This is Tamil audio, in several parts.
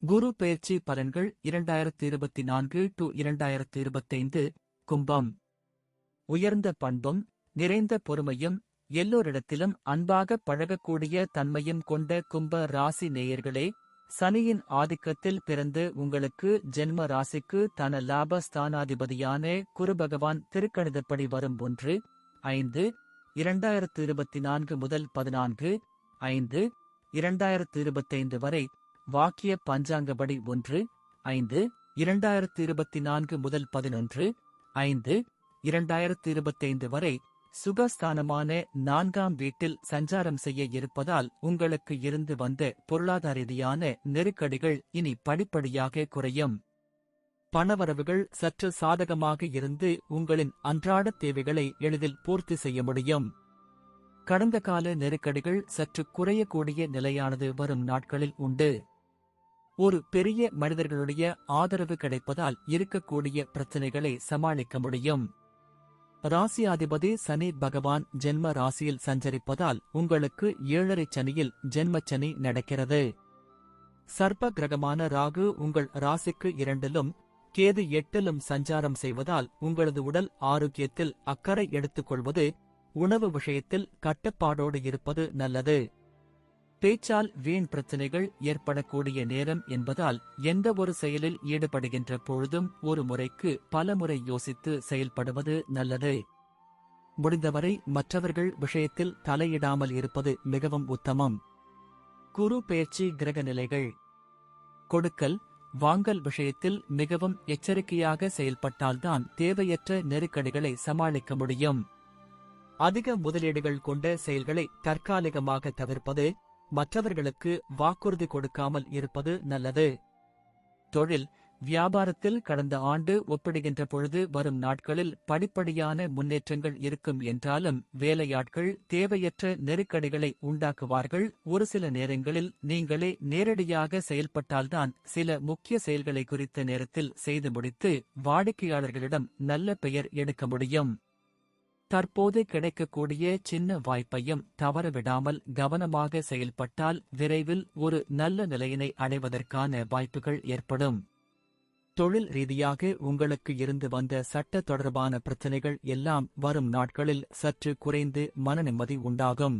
குரு பெயர்ச்சி பலன்கள் 2024 டு 2025. கும்பம். உயர்ந்த பண்பும் நிறைந்த பொறுமையும் எல்லோரிடத்திலும் அன்பாக பழகக்கூடிய தன்மையும் கொண்ட கும்ப ராசி நேயர்களே, சனியின் ஆதிக்கத்தில் பிறந்து உங்களுக்கு ஜென்ம ராசிக்கு தன லாப ஸ்தானாதிபதியான குருபகவான் திருக்கணிதப்படி வரும் 1-5-2024 முதல் 14-5-2025 வரை, வாக்கிய பஞ்சாங்கப்படி 1-5-2024 முதல் 11-5-2025 வரை சுகஸ்தானமான 4ஆம் வீட்டில் சஞ்சாரம் செய்ய இருப்பதால் உங்களுக்கு இருந்து வந்த பொருளாதார ரீதியான நெருக்கடிகள் இனி படிப்படியாக குறையும். பணவரவுகள் சற்று சாதகமாக இருந்து உங்களின் அன்றாட தேவைகளை எளிதில் பூர்த்தி செய்ய முடியும். கடந்த கால நெருக்கடிகள் சற்று குறையக்கூடிய நிலையானது வரும் நாட்களில் உண்டு. ஒரு பெரிய மனிதர்களுடைய ஆதரவு கிடைப்பதால் இருக்கக்கூடிய பிரச்சனைகளை சமாளிக்க முடியும். ராசியாதிபதி சனி பகவான் ஜென்ம ராசியில் சஞ்சரிப்பதால் உங்களுக்கு 7.5 சனியில் ஜென்மச்சனி நடக்கிறது. சர்ப்ப கிரகமான ராகு உங்கள் ராசிக்கு 2லும் கேது 8லும் சஞ்சாரம் செய்வதால் உங்களது உடல் ஆரோக்கியத்தில் அக்கறை எடுத்துக்கொள்வது, உணவு விஷயத்தில் கட்டுப்பாடோடு இருப்பது நல்லது. பேச்சால் வீண் பிரச்சனைகள் ஏற்படக்கூடிய நேரம் என்பதால் எந்த ஒரு செயலில் ஈடுபடுகின்ற பொழுதும் ஒரு முறைக்கு பல முறை யோசித்து செயல்படுவது நல்லது. முடிந்தவரை மற்றவர்கள் விஷயத்தில் தலையிடாமல் இருப்பது மிகவும் உத்தமம். குரு பெயர்ச்சி கிரக நிலைகள். கொடுக்கல் வாங்கல் விஷயத்தில் மிகவும் எச்சரிக்கையாக செயல்பட்டால்தான் தேவையற்ற நெருக்கடிகளை சமாளிக்க முடியும். அதிக முதலீடுகள் கொண்ட செயல்களை தற்காலிகமாக தவிர்ப்பது, மற்றவர்களுக்கு வாக்குறுதி கொடுக்காமல் இருப்பது நல்லது. தொழில் வியாபாரத்தில் கடந்த ஆண்டு ஒப்பிடுகின்ற பொழுது வரும் நாட்களில் படிப்படியான முன்னேற்றங்கள் இருக்கும் என்றாலும் வேலையாட்கள் தேவையற்ற நெருக்கடிகளை உண்டாக்குவார்கள். ஒரு சில நேரங்களில் நீங்களே நேரடியாக செயல்பட்டால்தான் சில முக்கிய செயல்களை குறித்த நேரத்தில் செய்து முடித்து வாடிக்கையாளர்களிடம் நல்ல பெயர் எடுக்க முடியும். தற்போது கிடைக்கக்கூடிய சின்ன வாய்ப்பையும் தவறவிடாமல் கவனமாக செயல்பட்டால் விரைவில் ஒரு நல்ல நிலையினை அடைவதற்கான வாய்ப்புகள் ஏற்படும். தொழில் ரீதியாக உங்களுக்கு இருந்து வந்த சட்ட தொடர்பான பிரச்சனைகள் எல்லாம் வரும் நாட்களில் சற்று குறைந்து மன நிம்மதி உண்டாகும்.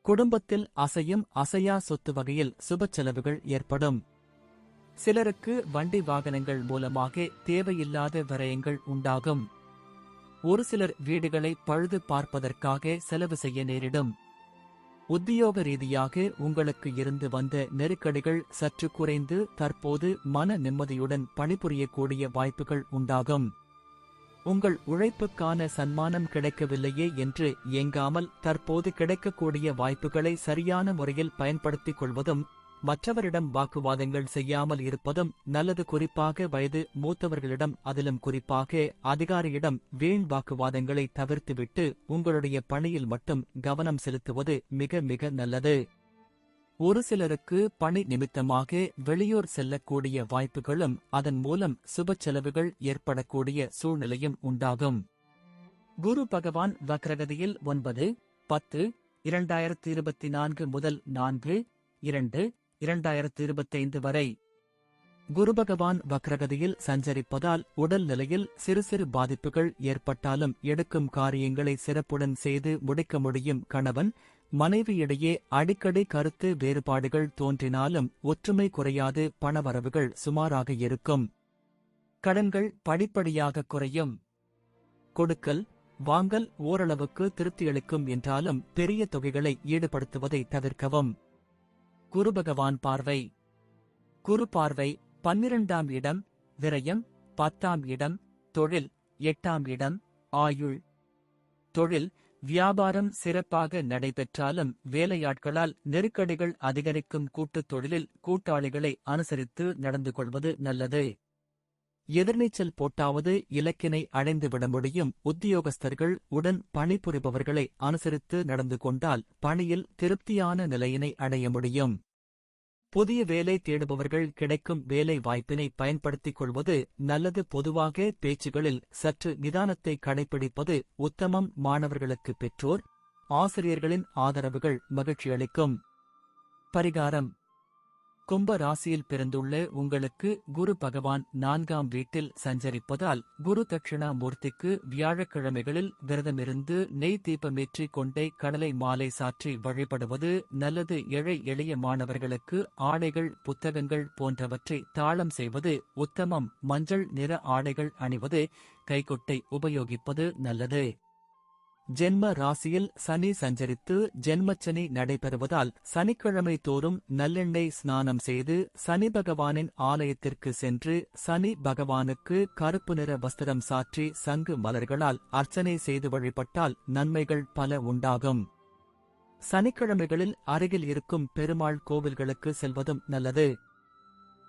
குடும்பத்தில் அசையும் அசையா சொத்து வகையில் சுப செலவுகள் ஏற்படும். சிலருக்கு வண்டி வாகனங்கள் மூலமாக தேவையில்லாத விரயங்கள் உண்டாகும். ஒரு சிலர் வீடுகளை பழுது பார்ப்பதற்காக செலவு செய்ய நேரிடும். உத்தியோக ரீதியாக உங்களுக்கு இருந்து வந்த நெருக்கடிகள் சற்று குறைந்து தற்போது மன நிம்மதியுடன் பணிபுரியக்கூடிய வாய்ப்புகள் உண்டாகும். உங்கள் உழைப்புக்கான சன்மானம் கிடைக்கவில்லையே என்று ஏங்காமல் தற்போது கிடைக்கக்கூடிய வாய்ப்புகளை சரியான முறையில் பயன்படுத்திக் கொள்வதும், மற்றவரிடம் வாக்குவாதங்கள் செய்யாமல் இருப்பதும் நல்லது. குறிப்பாக வயது மூத்தவர்களிடம், அதிலும் குறிப்பாக அதிகாரியிடம் வீண் வாக்குவாதங்களை தவிர்த்துவிட்டு உங்களுடைய பணியில் மட்டும் கவனம் செலுத்துவது மிக மிக நல்லது. ஒரு சிலருக்கு பணி நிமித்தமாக வெளியூர் செல்லக்கூடிய வாய்ப்புகளும் அதன் மூலம் சுப செலவுகள் ஏற்படக்கூடிய சூழ்நிலையும் உண்டாகும். குரு பகவான் வக்ரகதியில் 9-10-2024 முதல் 4-2-2025 வரை குருபகவான் வக்ரகதியில் சஞ்சரிப்பதால் உடல் நிலையில் சிறு சிறு பாதிப்புகள் ஏற்பட்டாலும் எடுக்கும் காரியங்களை சிறப்புடன் செய்து முடிக்க முடியும். கணவன் மனைவியிடையே அடிக்கடி கருத்து வேறுபாடுகள் தோன்றினாலும் ஒற்றுமை குறையாது. பணவரவுகள் சுமாராக இருக்கும். கடன்கள் படிப்படியாக குறையும். கொடுக்கல் வாங்கல் ஓரளவுக்கு திருப்தியளிக்கும் என்றாலும் பெரிய தொகைகளை ஈடுபடுத்துவதை தவிர்க்கவும். குருபகவான் பார்வை. குரு பார்வை 12ஆம் இடம் விரயம், 10ஆம் இடம் தொழில், 8ஆம் இடம் ஆயுள். தொழில் வியாபாரம் சிறப்பாக நடைபெற்றாலும் வேலையாட்களால் நெருக்கடிகள் அதிகரிக்கும். கூட்டுத் தொழிலில் கூட்டாளிகளை அனுசரித்து நடந்து கொள்வது நல்லது. எதிர்நீச்சல் போட்டாவது இலக்கினை அடைந்துவிட முடியும். உத்தியோகஸ்தர்கள் உடன் பணிபுரிபவர்களை அனுசரித்து நடந்து கொண்டால் பணியில் திருப்தியான நிலையினை அடைய முடியும். புதிய வேலை தேடுபவர்கள் கிடைக்கும் வேலை வாய்ப்பினை பயன்படுத்திக் கொள்வது நல்லது. பொதுவாக பேச்சுகளில் சற்று நிதானத்தை கடைபிடிப்பது உத்தமம். மாணவர்களுக்கு பெற்றோர் ஆசிரியர்களின் ஆதரவுகள் மகிழ்ச்சியளிக்கும். பரிகாரம். கும்ப ராசியில் பிறந்துள்ள உங்களுக்கு குரு பகவான் 4ஆம் வீட்டில் சஞ்சரிப்பதால் குரு தட்சிணாமூர்த்திக்கு வியாழக்கிழமைகளில் விரதமிருந்து நெய் தீபமேற்றி கொண்டே கடலை மாலை சாற்றி வழிபடுவது நல்லது. ஏழை எளிய மாணவர்களுக்கு ஆடைகள் புத்தகங்கள் போன்றவற்றை தாளம் செய்வது உத்தமம். மஞ்சள் நிற ஆடைகள் அணிவது கைக்குட்டை உபயோகிப்பது நல்லது. ஜென்ம ராசியில் சனி சஞ்சரித்து ஜென்மச்சனி நடைபெறுவதால் சனிக்கிழமை தோறும் நல்லெண்ணெய் ஸ்நானம் செய்து சனி பகவானின் ஆலயத்திற்கு சென்று சனி பகவானுக்கு கருப்பு நிற வஸ்திரம் சாற்றி சங்கு மலர்களால் அர்ச்சனை செய்து வழிபட்டால் நன்மைகள் பல உண்டாகும். சனிக்கிழமைகளில் அருகில் இருக்கும் பெருமாள் கோவில்களுக்கு செல்வதும் நல்லது.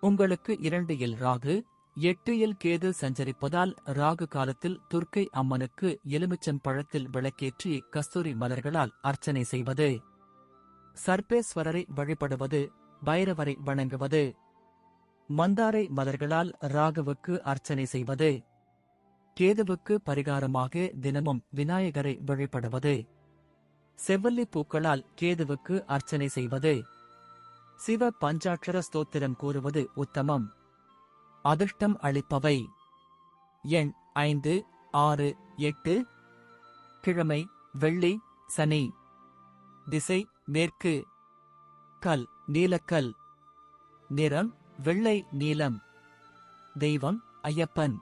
உங்களுக்கு 2 ராகு 8 கேது சஞ்சரிப்பதால் ராகு காலத்தில் துர்க்கை அம்மனுக்கு எலுமிச்சம் பழத்தில் விளக்கேற்றி கஸ்தூரி மலர்களால் அர்ச்சனை செய்வது, சர்ப்பேஸ்வரரை வழிபடுவது, பைரவரை வணங்குவது, மந்தாரை மலர்களால் ராகுவுக்கு அர்ச்சனை செய்வது, கேதுவுக்கு பரிகாரமாக தினமும் விநாயகரை வழிபடுவது, செவ்வல்லி பூக்களால் கேதுவுக்கு அர்ச்சனை செய்வது, சிவ பஞ்சாட்சர ஸ்தோத்திரம் கூறுவது உத்தமம். அதிர்ஷ்டம் அளிப்பவை எண் 5, 6, 8. கிழமை வெள்ளி சனி. திசை மேற்கு. கல் நீலக்கல். நிறம் வெள்ளை நீலம். தெய்வம் ஐயப்பன்.